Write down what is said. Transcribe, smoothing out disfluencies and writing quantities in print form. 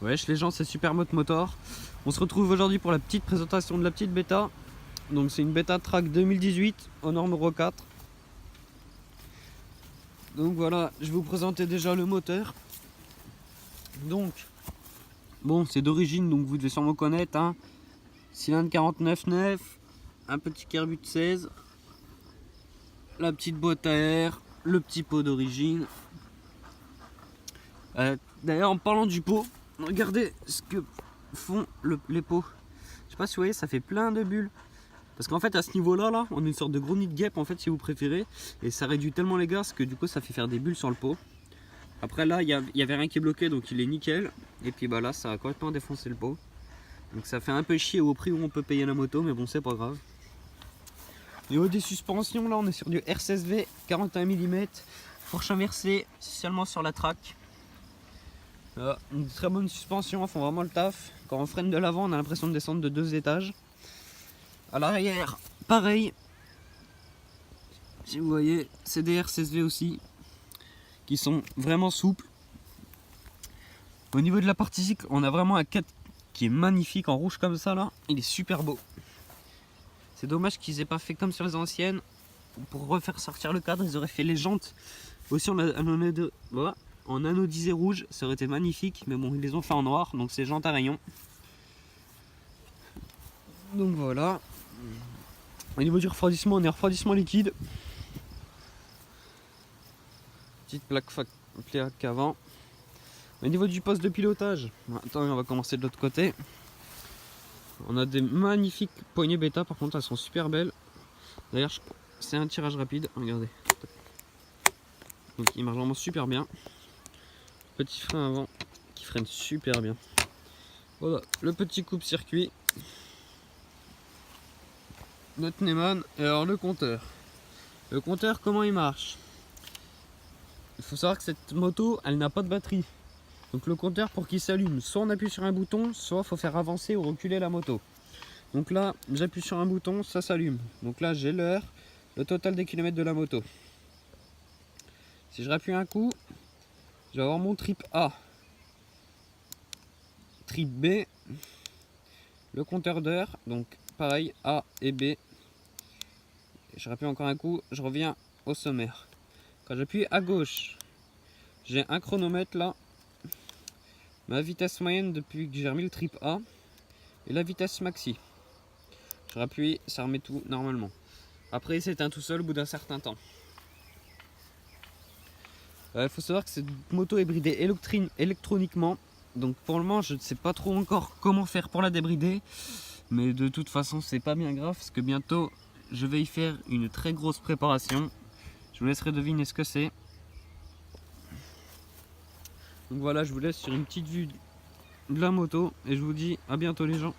Wesh les gens, c'est Supermoto Motor. On se retrouve aujourd'hui pour la petite présentation de la petite bêta. Donc c'est une bêta track 2018 aux normes Euro 4. Donc voilà, je vais vous présenter déjà le moteur. Donc, bon, c'est d'origine, donc vous devez sûrement connaître, hein. Cylindre 49.9, un petit carbut 16, la petite boîte à air, le petit pot d'origine. D'ailleurs, en parlant du pot, regardez ce que font les pots. Je sais pas si vous voyez, ça fait plein de bulles. Parce qu'en fait, à ce niveau-là, là, on a une sorte de gros nid de guêpe, en fait, si vous préférez. Et ça réduit tellement les gaz que du coup, ça fait faire des bulles sur le pot. Après, là, il y avait rien qui est bloqué, donc il est nickel. Et puis bah là, ça a complètement défoncé le pot. Donc ça fait un peu chier au prix où on peut payer la moto, mais bon, c'est pas grave. Au niveau des suspensions, là, on est sur du RCSV 41 mm. Fourche inversée, spécialement sur la track. Une très bonne suspension, elles font vraiment le taf. Quand on freine de l'avant, on a l'impression de descendre de 2 étages. À l'arrière, pareil. Si vous voyez, c'est des RCSV aussi, qui sont vraiment souples. Au niveau de la partie cycle, on a vraiment un 4 qui est magnifique en rouge comme ça là. Il est super beau. C'est dommage qu'ils aient pas fait comme sur les anciennes. Pour refaire sortir le cadre, ils auraient fait les jantes aussi en anodisé rouge, ça aurait été magnifique, mais bon, ils les ont fait en noir, donc c'est jantes à rayons. Donc voilà. Au niveau du refroidissement, on est refroidissement liquide. Petite plaque avant. Au niveau du poste de pilotage, attends, on va commencer de l'autre côté. On a des magnifiques poignées bêta, par contre elles sont super belles. D'ailleurs, c'est un tirage rapide, regardez. Donc il marche vraiment super bien. Petit frein avant qui freine super bien. Voilà, le petit coupe-circuit. Notre Neumann. Et alors le compteur. Le compteur, comment il marche? Il faut savoir que cette moto, elle n'a pas de batterie. Donc le compteur, pour qu'il s'allume, soit on appuie sur un bouton, soit il faut faire avancer ou reculer la moto. Donc là, j'appuie sur un bouton, ça s'allume. Donc là, j'ai l'heure, le total des kilomètres de la moto. Si je rappuie un coup, je vais avoir mon trip A, trip B, le compteur d'heure, donc pareil, A et B. Et je rappuie encore un coup, je reviens au sommaire. Quand j'appuie à gauche, j'ai un chronomètre là, ma vitesse moyenne depuis que j'ai remis le trip A, et la vitesse maxi. Je rappuie, ça remet tout normalement. Après, il s'éteint tout seul au bout d'un certain temps. Il faut savoir que cette moto est bridée électroniquement. Donc pour le moment, je ne sais pas trop encore comment faire pour la débrider. Mais de toute façon, c'est pas bien grave parce que bientôt, je vais y faire une très grosse préparation. Je vous laisserai deviner ce que c'est. Donc voilà, je vous laisse sur une petite vue de la moto et je vous dis à bientôt les gens.